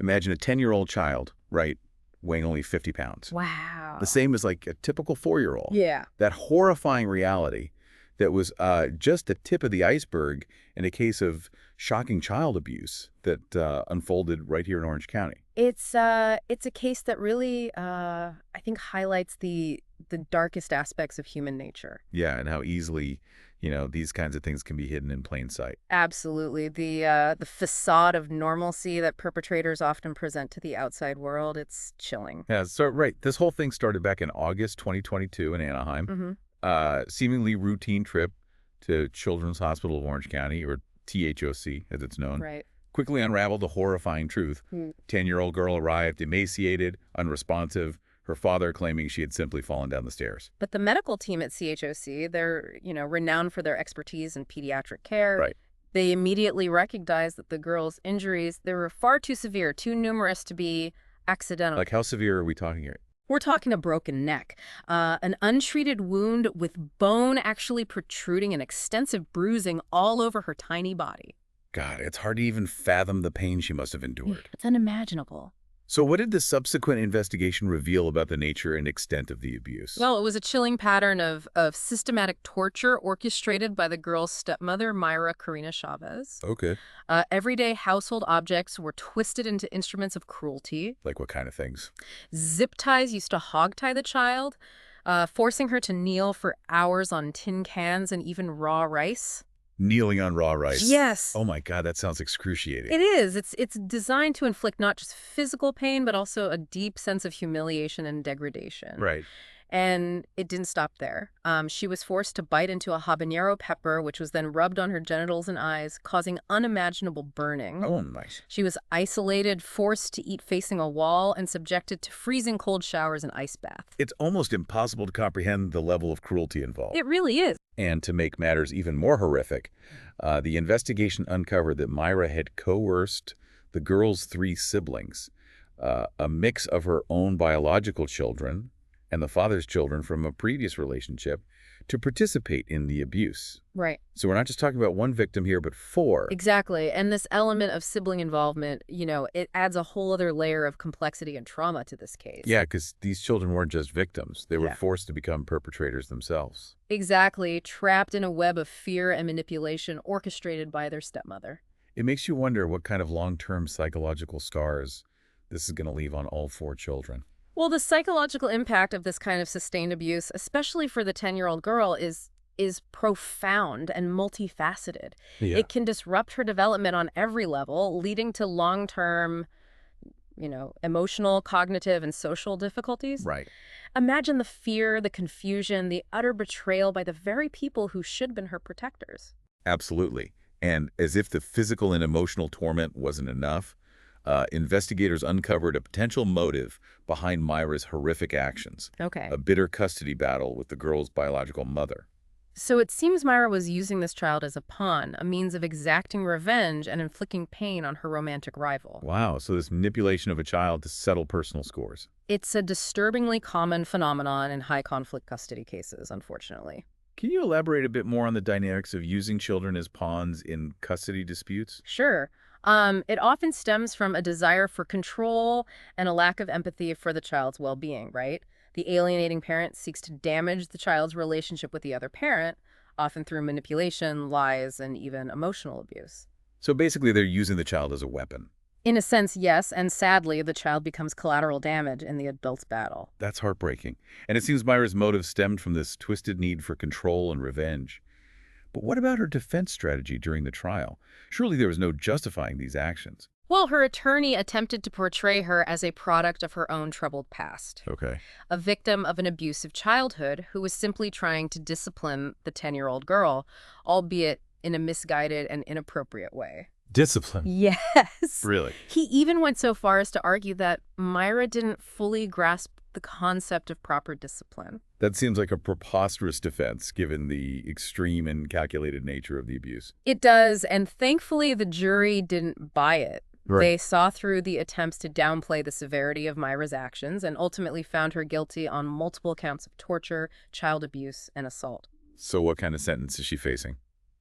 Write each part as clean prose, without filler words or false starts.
Imagine a 10-year-old child, right, weighing only 50 pounds. Wow. The same as like a typical 4-year-old. Yeah. That horrifying reality that was just the tip of the iceberg in a case of shocking child abuse that unfolded right here in Orange County. It's a case that really, I think, highlights the darkest aspects of human nature. Yeah, and how easily, these kinds of things can be hidden in plain sight. Absolutely. The facade of normalcy that perpetrators often present to the outside world, it's chilling. Yeah, so right, this whole thing started back in August 2022 in Anaheim. Mm-hmm. Seemingly routine trip to Children's Hospital of Orange County, or THOC as it's known. Right. Quickly unraveled the horrifying truth. 10-year-old girl arrived emaciated, unresponsive, her father claiming she had simply fallen down the stairs. But the medical team at CHOC, they're, renowned for their expertise in pediatric care. Right. They immediately recognized that the girl's injuries, they were far too severe, too numerous to be accidental. Like, how severe are we talking here? We're talking a broken neck, an untreated wound with bone actually protruding and extensive bruising all over her tiny body. God, it's hard to even fathom the pain she must have endured. It's unimaginable. So what did the subsequent investigation reveal about the nature and extent of the abuse? Well, it was a chilling pattern of systematic torture orchestrated by the girl's stepmother, Myra Karina Chavez. Okay. Everyday household objects were twisted into instruments of cruelty. Like what kind of things? Zip ties used to hogtie the child, forcing her to kneel for hours on tin cans and even raw rice. Kneeling on raw rice. Yes. Oh my God, that sounds excruciating. It is. It's designed to inflict not just physical pain, but also a deep sense of humiliation and degradation. Right. And it didn't stop there. She was forced to bite into a habanero pepper, which was then rubbed on her genitals and eyes, causing unimaginable burning. Oh, nice. She was isolated, forced to eat facing a wall, and subjected to freezing cold showers and ice baths. It's almost impossible to comprehend the level of cruelty involved. It really is. And to make matters even more horrific, the investigation uncovered that Myra had coerced the girl's 3 siblings, a mix of her own biological children and the father's children from a previous relationship, to participate in the abuse. Right. So we're not just talking about one victim here, but 4. Exactly. And this element of sibling involvement, it adds a whole other layer of complexity and trauma to this case. Yeah, because these children weren't just victims. They were Yeah. forced to become perpetrators themselves. Exactly. Trapped in a web of fear and manipulation orchestrated by their stepmother. It makes you wonder what kind of long-term psychological scars this is going to leave on all 4 children. Well, the psychological impact of this kind of sustained abuse, especially for the 10-year-old girl, is profound and multifaceted. Yeah. It can disrupt her development on every level, leading to long-term, emotional, cognitive, and social difficulties. Right. Imagine the fear, the confusion, the utter betrayal by the very people who should have been her protectors. Absolutely. And as if the physical and emotional torment wasn't enough, investigators uncovered a potential motive behind Myra's horrific actions. Okay. A bitter custody battle with the girl's biological mother. So it seems Myra was using this child as a pawn, a means of exacting revenge and inflicting pain on her romantic rival. Wow, so this manipulation of a child to settle personal scores. It's a disturbingly common phenomenon in high-conflict custody cases, unfortunately. Can you elaborate a bit more on the dynamics of using children as pawns in custody disputes? Sure. It often stems from a desire for control and a lack of empathy for the child's well-being, right? The alienating parent seeks to damage the child's relationship with the other parent, often through manipulation, lies, and even emotional abuse. So basically they're using the child as a weapon. In a sense, yes, and sadly, the child becomes collateral damage in the adult's battle. That's heartbreaking. And it seems Myra's motive stemmed from this twisted need for control and revenge. But what about her defense strategy during the trial? Surely there was no justifying these actions. Well, her attorney attempted to portray her as a product of her own troubled past. Okay. A victim of an abusive childhood who was simply trying to discipline the 10-year-old girl, albeit in a misguided and inappropriate way. Discipline? Yes. Really? He even went so far as to argue that Myra didn't fully grasp the concept of proper discipline. That seems like a preposterous defense, given the extreme and calculated nature of the abuse. It does, and thankfully the jury didn't buy it. Right. They saw through the attempts to downplay the severity of Myra's actions and ultimately found her guilty on multiple counts of torture, child abuse, and assault. So what kind of sentence is she facing?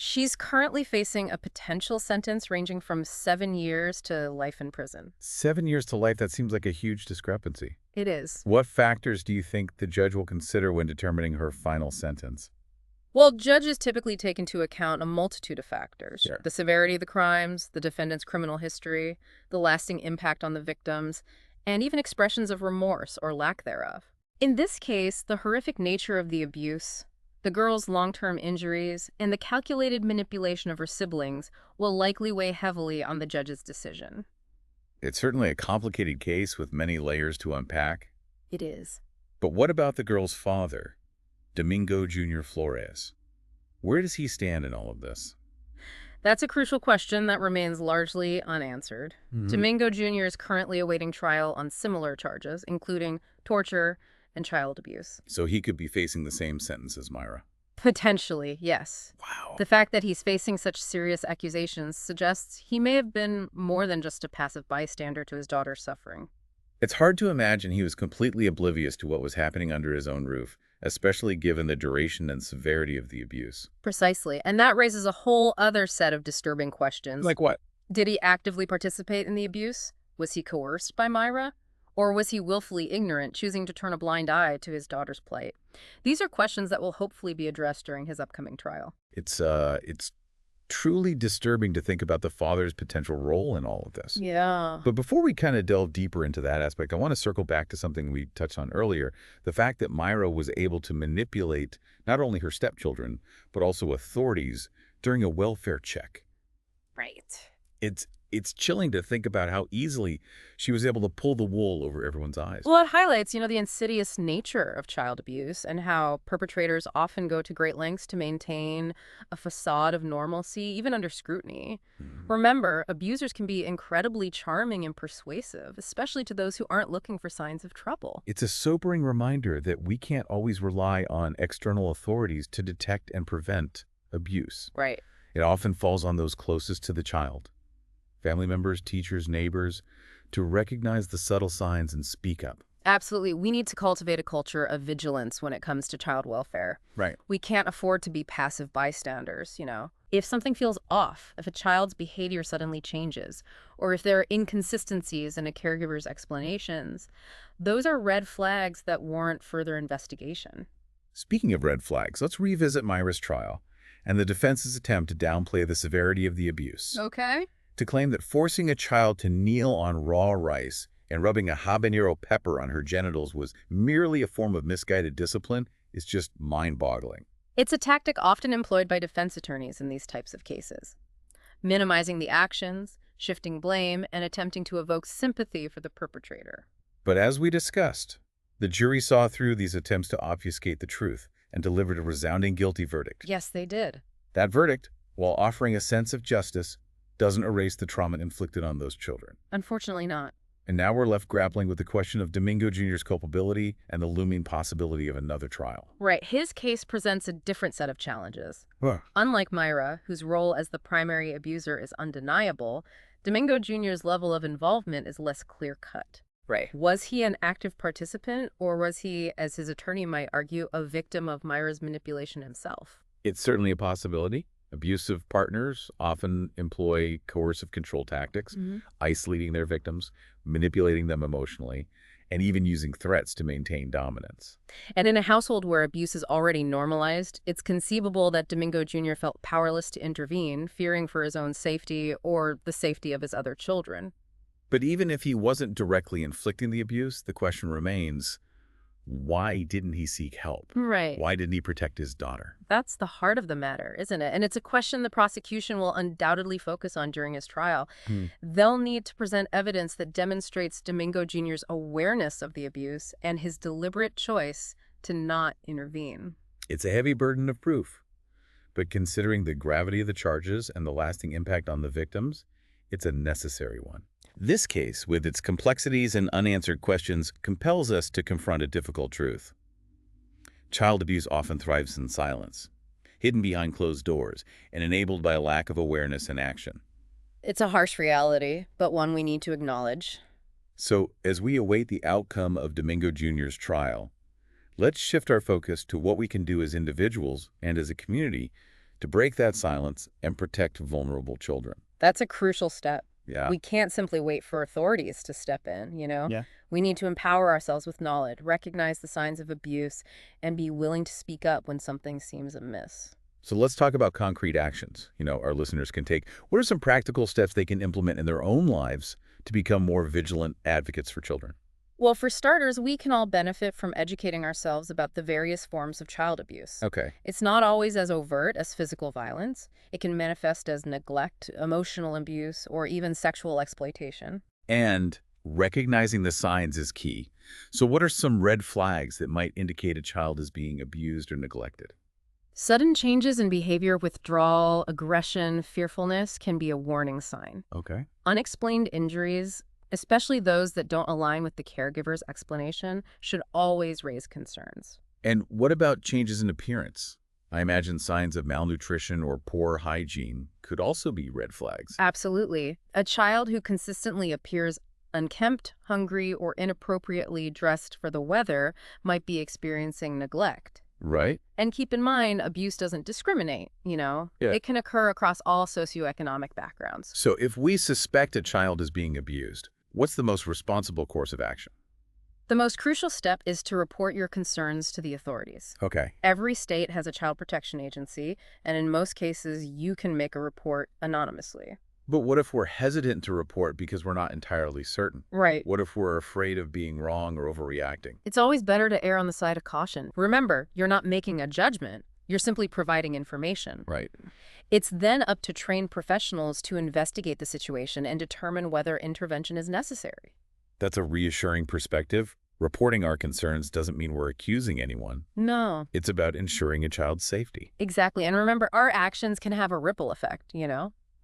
She's currently facing a potential sentence ranging from 7 years to life in prison. 7 years to life, that seems like a huge discrepancy. It is. What factors do you think the judge will consider when determining her final sentence? Well, judges typically take into account a multitude of factors: Sure. the severity of the crimes, the defendant's criminal history, the lasting impact on the victims, and even expressions of remorse or lack thereof. In this case, the horrific nature of the abuse, the girl's long-term injuries, and the calculated manipulation of her siblings will likely weigh heavily on the judge's decision. It's certainly a complicated case with many layers to unpack. It is. But what about the girl's father, Domingo Jr. Flores? Where does he stand in all of this? That's a crucial question that remains largely unanswered. Mhm. Domingo Jr. is currently awaiting trial on similar charges, including torture and child abuse. So he could be facing the same sentence as Myra. Potentially, yes. Wow. The fact that he's facing such serious accusations suggests he may have been more than just a passive bystander to his daughter's suffering. It's hard to imagine he was completely oblivious to what was happening under his own roof, especially given the duration and severity of the abuse. Precisely. And that raises a whole other set of disturbing questions. Like what? Did he actively participate in the abuse? Was he coerced by Myra? Or was he willfully ignorant, choosing to turn a blind eye to his daughter's plight? These are questions that will hopefully be addressed during his upcoming trial. It's truly disturbing to think about the father's potential role in all of this. Yeah. But before we kind of delve deeper into that aspect, I want to circle back to something we touched on earlier, the fact that Myra was able to manipulate not only her stepchildren, but also authorities during a welfare check. Right. It's chilling to think about how easily she was able to pull the wool over everyone's eyes. Well, it highlights, the insidious nature of child abuse and how perpetrators often go to great lengths to maintain a facade of normalcy, even under scrutiny. Mhm. Remember, abusers can be incredibly charming and persuasive, especially to those who aren't looking for signs of trouble. It's a sobering reminder that we can't always rely on external authorities to detect and prevent abuse. Right. It often falls on those closest to the child, family members, teachers, neighbors, to recognize the subtle signs and speak up. Absolutely. We need to cultivate a culture of vigilance when it comes to child welfare. Right. We can't afford to be passive bystanders. If something feels off, if a child's behavior suddenly changes, or if there are inconsistencies in a caregiver's explanations, those are red flags that warrant further investigation. Speaking of red flags, let's revisit Myra's trial and the defense's attempt to downplay the severity of the abuse. Okay. To claim that forcing a child to kneel on raw rice and rubbing a habanero pepper on her genitals was merely a form of misguided discipline is just mind-boggling. It's a tactic often employed by defense attorneys in these types of cases, minimizing the actions, shifting blame, and attempting to evoke sympathy for the perpetrator. But as we discussed, the jury saw through these attempts to obfuscate the truth and delivered a resounding guilty verdict. Yes, they did. That verdict, while offering a sense of justice, doesn't erase the trauma inflicted on those children. Unfortunately not. And now we're left grappling with the question of Domingo Jr.'s culpability and the looming possibility of another trial. Right. His case presents a different set of challenges. Huh. Unlike Myra, whose role as the primary abuser is undeniable, Domingo Jr.'s level of involvement is less clear-cut. Right. Was he an active participant, or was he, as his attorney might argue, a victim of Myra's manipulation himself? It's certainly a possibility. Abusive partners often employ coercive control tactics, isolating their victims, manipulating them emotionally, and even using threats to maintain dominance. And in a household where abuse is already normalized, it's conceivable that Domingo Jr. felt powerless to intervene, fearing for his own safety or the safety of his other children. But even if he wasn't directly inflicting the abuse, the question remains, why didn't he seek help? Right. Why didn't he protect his daughter? That's the heart of the matter, isn't it? And it's a question the prosecution will undoubtedly focus on during his trial. They'll need to present evidence that demonstrates Domingo Jr.'s awareness of the abuse and his deliberate choice to not intervene. It's a heavy burden of proof, but considering the gravity of the charges and the lasting impact on the victims, it's a necessary one. This case, with its complexities and unanswered questions, compels us to confront a difficult truth. Child abuse often thrives in silence, hidden behind closed doors, and enabled by a lack of awareness and action. It's a harsh reality, but one we need to acknowledge. So, as we await the outcome of Domingo Jr.'s trial, let's shift our focus to what we can do as individuals and as a community to break that silence and protect vulnerable children. That's a crucial step. Yeah. We can't simply wait for authorities to step in, you know? Yeah. We need to empower ourselves with knowledge, recognize the signs of abuse, and be willing to speak up when something seems amiss. So let's talk about concrete actions, our listeners can take. What are some practical steps they can implement in their own lives to become more vigilant advocates for children? Well, for starters, we can all benefit from educating ourselves about the various forms of child abuse. Okay. It's not always as overt as physical violence. It can manifest as neglect, emotional abuse, or even sexual exploitation. And recognizing the signs is key. So what are some red flags that might indicate a child is being abused or neglected? Sudden changes in behavior, withdrawal, aggression, fearfulness can be a warning sign. Okay. Unexplained injuries, especially those that don't align with the caregiver's explanation, should always raise concerns. And what about changes in appearance? I imagine signs of malnutrition or poor hygiene could also be red flags. Absolutely. A child who consistently appears unkempt, hungry, or inappropriately dressed for the weather might be experiencing neglect. Right? And keep in mind, abuse doesn't discriminate, Yeah. It can occur across all socioeconomic backgrounds. So if we suspect a child is being abused, what's the most responsible course of action? The most crucial step is to report your concerns to the authorities. Okay. Every state has a child protection agency, and in most cases, you can make a report anonymously. But what if we're hesitant to report because we're not entirely certain? Right. What if we're afraid of being wrong or overreacting? It's always better to err on the side of caution. Remember, you're not making a judgment. You're simply providing information. Right. It's then up to trained professionals to investigate the situation and determine whether intervention is necessary. That's a reassuring perspective. Reporting our concerns doesn't mean we're accusing anyone. No. It's about ensuring a child's safety. Exactly. And remember, our actions can have a ripple effect,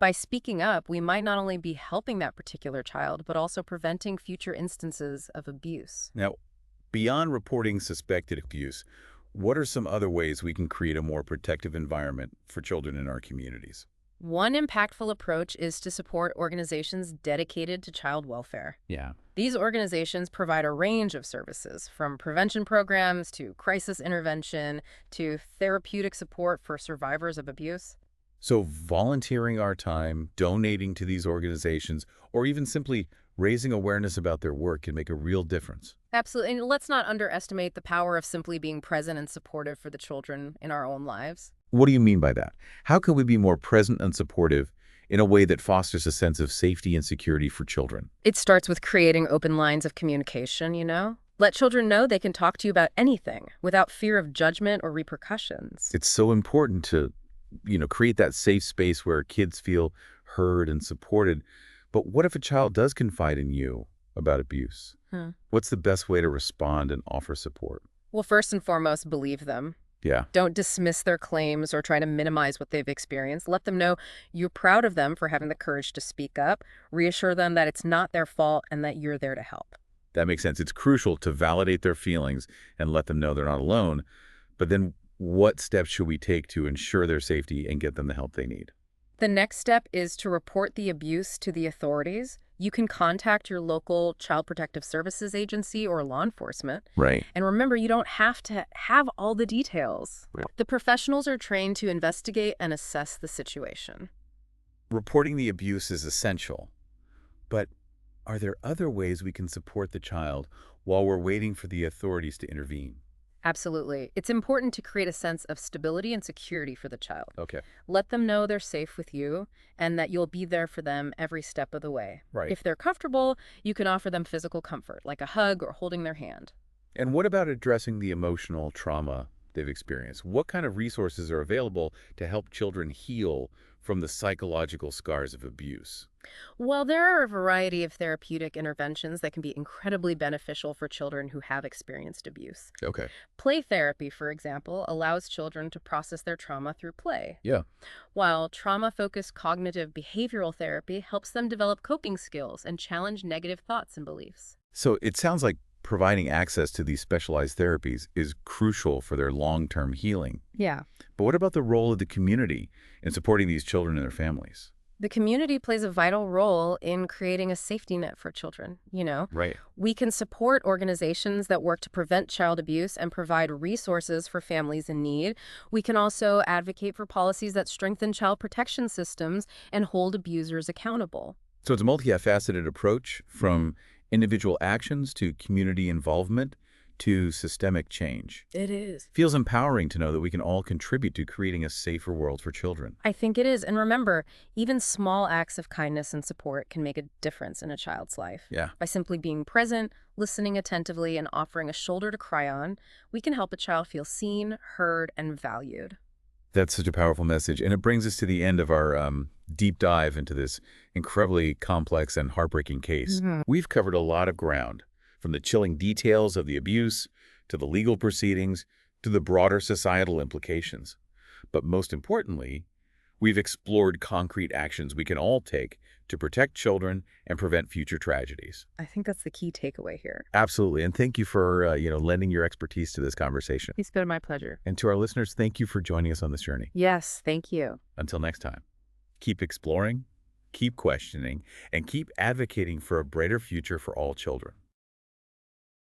By speaking up, we might not only be helping that particular child, but also preventing future instances of abuse. Now, beyond reporting suspected abuse, what are some other ways we can create a more protective environment for children in our communities? One impactful approach is to support organizations dedicated to child welfare. Yeah. These organizations provide a range of services, from prevention programs to crisis intervention to therapeutic support for survivors of abuse. So volunteering our time, donating to these organizations, or even simply raising awareness about their work can make a real difference. Absolutely. And let's not underestimate the power of simply being present and supportive for the children in our own lives. What do you mean by that? How can we be more present and supportive in a way that fosters a sense of safety and security for children? It starts with creating open lines of communication, Let children know they can talk to you about anything without fear of judgment or repercussions. It's so important to, create that safe space where kids feel heard and supported. But what if a child does confide in you about abuse? What's the best way to respond and offer support? Well, first and foremost, believe them. Yeah. Don't dismiss their claims or try to minimize what they've experienced. Let them know you're proud of them for having the courage to speak up. Reassure them that it's not their fault and that you're there to help. That makes sense. It's crucial to validate their feelings and let them know they're not alone. But then what steps should we take to ensure their safety and get them the help they need? The next step is to report the abuse to the authorities. You can contact your local Child Protective Services agency or law enforcement. Right. And remember, you don't have to have all the details. Right. The professionals are trained to investigate and assess the situation. Reporting the abuse is essential. But are there other ways we can support the child while we're waiting for the authorities to intervene? Absolutely. It's important to create a sense of stability and security for the child. Okay. Let them know they're safe with you and that you'll be there for them every step of the way. Right. If they're comfortable, you can offer them physical comfort, like a hug or holding their hand. And what about addressing the emotional trauma they've experienced? What kind of resources are available to help children heal from the psychological scars of abuse? Well, there are a variety of therapeutic interventions that can be incredibly beneficial for children who have experienced abuse. Okay. Play therapy, for example, allows children to process their trauma through play, Yeah. while trauma-focused cognitive behavioral therapy helps them develop coping skills and challenge negative thoughts and beliefs. So it sounds like providing access to these specialized therapies is crucial for their long-term healing. Yeah. But what about the role of the community in supporting these children and their families? The community plays a vital role in creating a safety net for children. Right. We can support organizations that work to prevent child abuse and provide resources for families in need. We can also advocate for policies that strengthen child protection systems and hold abusers accountable. So it's a multifaceted approach from individual actions to community involvement to systemic change. It is. Feels empowering to know that we can all contribute to creating a safer world for children. I think it is. And remember, even small acts of kindness and support can make a difference in a child's life. Yeah. By simply being present, listening attentively, and offering a shoulder to cry on, we can help a child feel seen, heard, and valued. That's such a powerful message. And it brings us to the end of our deep dive into this incredibly complex and heartbreaking case. We've covered a lot of ground, from the chilling details of the abuse to the legal proceedings to the broader societal implications. But most importantly, we've explored concrete actions we can all take to protect children and prevent future tragedies. I think that's the key takeaway here. Absolutely. And thank you for, lending your expertise to this conversation. It's been my pleasure. And to our listeners, thank you for joining us on this journey. Yes, thank you. Until next time, keep exploring, keep questioning, and keep advocating for a brighter future for all children.